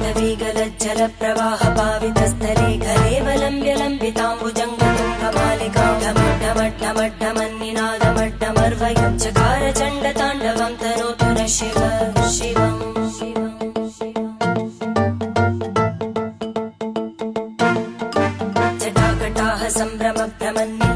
शतवीगलज्जल प्रवाह पावितस्थले कलेवलम्ब्य लम्बिताम्बुजङ्गतुङ्गमालिकां ढमड्ढमड्ढमड्ढमन्निनादमड्ढमर्वयं चकार चण्डताण्डवं तनोतु नः शिव शिवम् जटाकटाः सम्भ्रमभ्रमन्नि